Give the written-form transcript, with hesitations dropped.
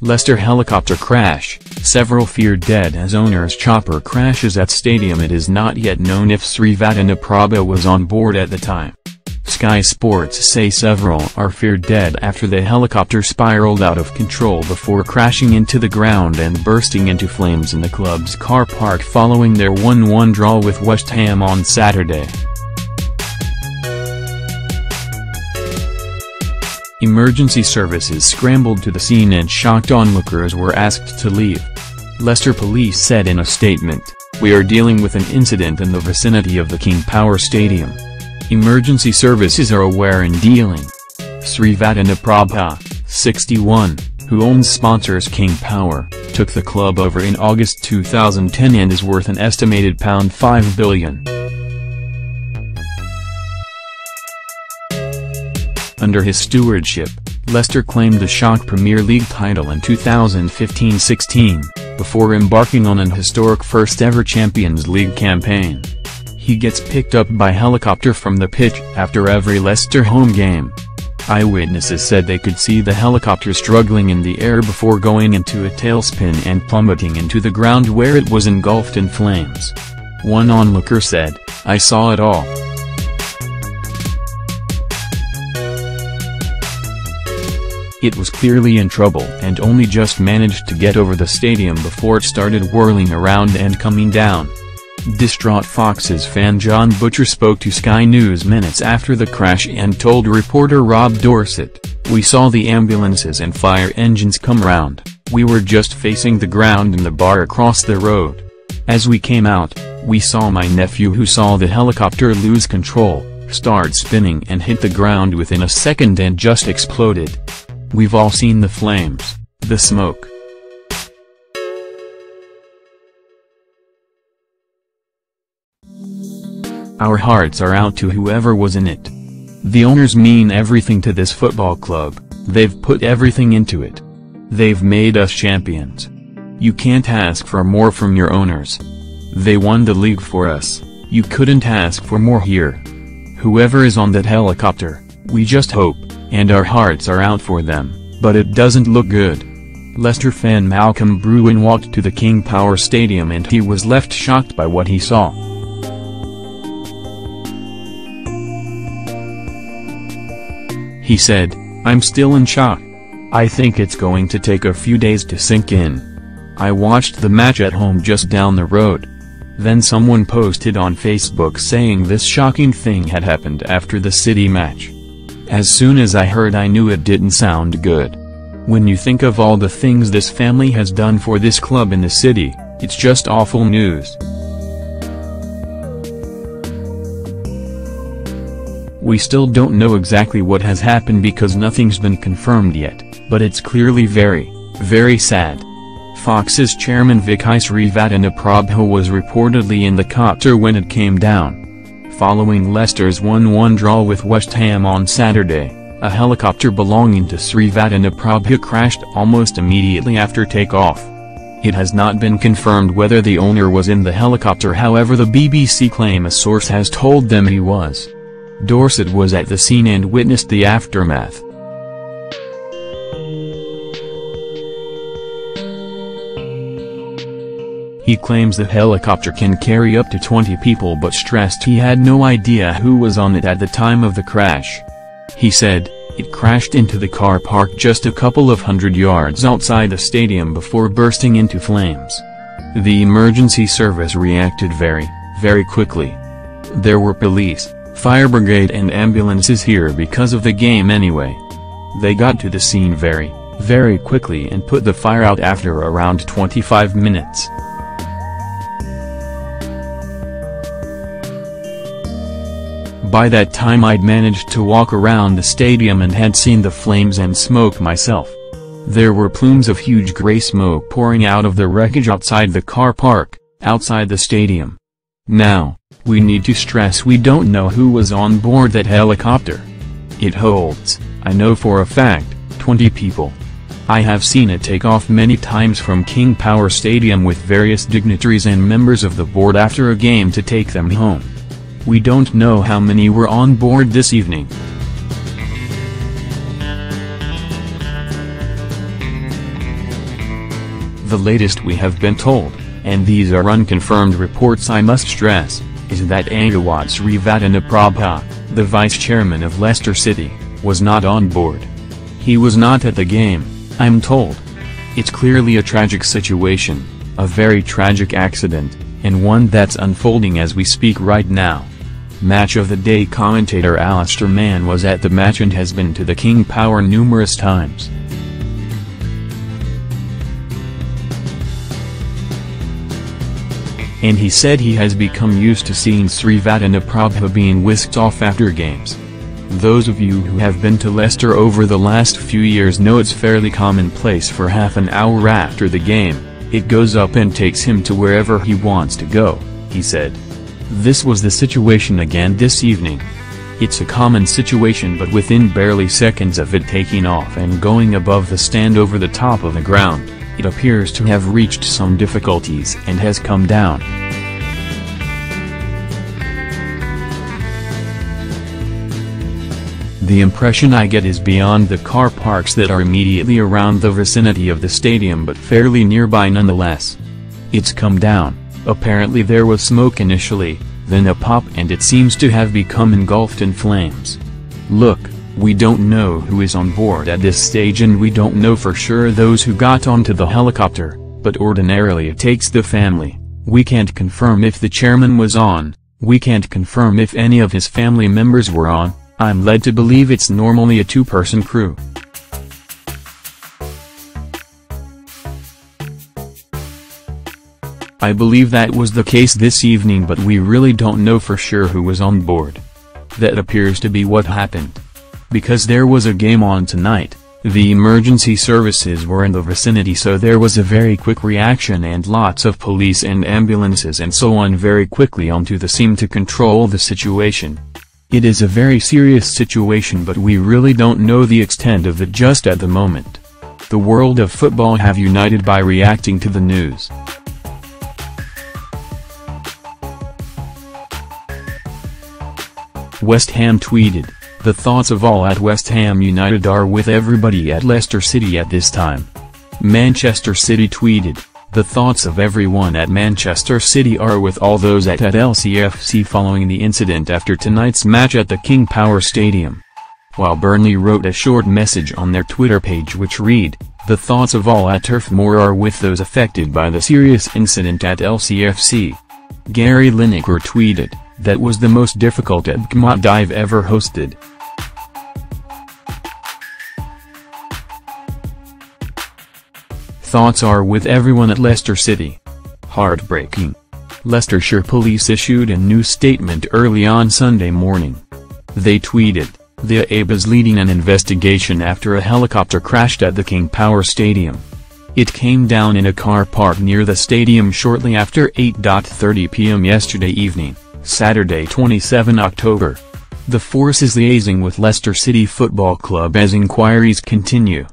Leicester helicopter crash, several feared dead as owner's chopper crashes at stadium. It is not yet known if Srivaddhanaprabha was on board at the time. Sky Sports say several are feared dead after the helicopter spiraled out of control before crashing into the ground and bursting into flames in the club's car park following their 1-1 draw with West Ham on Saturday. Emergency services scrambled to the scene and shocked onlookers were asked to leave. Leicester police said in a statement, "We are dealing with an incident in the vicinity of the King Power Stadium. Emergency services are aware and dealing." Srivaddhanaprabha, 61, who owns sponsors King Power, took the club over in August 2010 and is worth an estimated £5 billion. Under his stewardship, Leicester claimed the shock Premier League title in 2015-16, before embarking on an historic first-ever Champions League campaign. He gets picked up by helicopter from the pitch after every Leicester home game. Eyewitnesses said they could see the helicopter struggling in the air before going into a tailspin and plummeting into the ground where it was engulfed in flames. One onlooker said, "I saw it all. It was clearly in trouble and only just managed to get over the stadium before it started whirling around and coming down." Distraught Fox's fan John Butcher spoke to Sky News minutes after the crash and told reporter Rob Dorset, "We saw the ambulances and fire engines come round. We were just facing the ground in the bar across the road. As we came out, we saw my nephew who saw the helicopter lose control, start spinning and hit the ground within a second and just exploded. We've all seen the flames, the smoke. Our hearts are out to whoever was in it. The owners mean everything to this football club, they've put everything into it. They've made us champions. You can't ask for more from your owners. They won the league for us, you couldn't ask for more here. Whoever is on that helicopter, we just hope, and our hearts are out for them, but it doesn't look good." Leicester fan Malcolm Bruin walked to the King Power Stadium and he was left shocked by what he saw. He said, "I'm still in shock. I think it's going to take a few days to sink in. I watched the match at home just down the road. Then someone posted on Facebook saying this shocking thing had happened after the City match. As soon as I heard, I knew it didn't sound good. When you think of all the things this family has done for this club in the city, it's just awful news. We still don't know exactly what has happened because nothing's been confirmed yet, but it's clearly very, very sad." Fox's chairman Vichai Srivaddhanaprabha was reportedly in the copter when it came down. Following Leicester's 1-1 draw with West Ham on Saturday, a helicopter belonging to Srivaddhanaprabha crashed almost immediately after takeoff. It has not been confirmed whether the owner was in the helicopter, however the BBC claim a source has told them he was. Dorset was at the scene and witnessed the aftermath. He claims the helicopter can carry up to 20 people but stressed he had no idea who was on it at the time of the crash. He said, "It crashed into the car park just a couple of hundred yards outside the stadium before bursting into flames. The emergency service reacted very, very quickly. There were police, fire brigade and ambulances here because of the game anyway. They got to the scene very, very quickly and put the fire out after around 25 minutes. By that time I'd managed to walk around the stadium and had seen the flames and smoke myself. There were plumes of huge grey smoke pouring out of the wreckage outside the car park, outside the stadium. Now, we need to stress we don't know who was on board that helicopter. It holds, I know for a fact, 20 people. I have seen it take off many times from King Power Stadium with various dignitaries and members of the board after a game to take them home. We don't know how many were on board this evening." The latest we have been told, and these are unconfirmed reports I must stress, is that Vichai Srivaddhanaprabha, the vice chairman of Leicester City, was not on board. He was not at the game, I'm told. It's clearly a tragic situation, a very tragic accident, and one that's unfolding as we speak right now. Match of the Day commentator Alistair Mann was at the match and has been to the King Power numerous times. And he said he has become used to seeing Srivaddhanaprabha being whisked off after games. Those of you who have been to Leicester over the last few years know it's fairly commonplace for half an hour after the game, it goes up and takes him to wherever he wants to go, he said. This was the situation again this evening. It's a common situation, but within barely seconds of it taking off and going above the stand over the top of the ground, it appears to have reached some difficulties and has come down. The impression I get is beyond the car parks that are immediately around the vicinity of the stadium, but fairly nearby nonetheless. It's come down. Apparently there was smoke initially, then a pop, and it seems to have become engulfed in flames. Look, we don't know who is on board at this stage, and we don't know for sure those who got onto the helicopter, but ordinarily it takes the family. We can't confirm if the chairman was on, we can't confirm if any of his family members were on. I'm led to believe it's normally a two-person crew. I believe that was the case this evening, but we really don't know for sure who was on board. That appears to be what happened. Because there was a game on tonight, the emergency services were in the vicinity, so there was a very quick reaction and lots of police and ambulances and so on very quickly onto the scene to control the situation. It is a very serious situation, but we really don't know the extent of it just at the moment. The world of football have united by reacting to the news. West Ham tweeted, "The thoughts of all at West Ham United are with everybody at Leicester City at this time." Manchester City tweeted, "The thoughts of everyone at Manchester City are with all those at LCFC following the incident after tonight's match at the King Power Stadium." While Burnley wrote a short message on their Twitter page which read, "The thoughts of all at Turf Moor are with those affected by the serious incident at LCFC." Gary Lineker tweeted, "That was the most difficult EBCMOT I've ever hosted." Thoughts are with everyone at Leicester City. Heartbreaking. Leicestershire police issued a new statement early on Sunday morning. They tweeted, "The AB is leading an investigation after a helicopter crashed at the King Power Stadium. It came down in a car park near the stadium shortly after 8:30 p.m. yesterday evening, Saturday 27 October. The force is liaising with Leicester City Football Club as inquiries continue."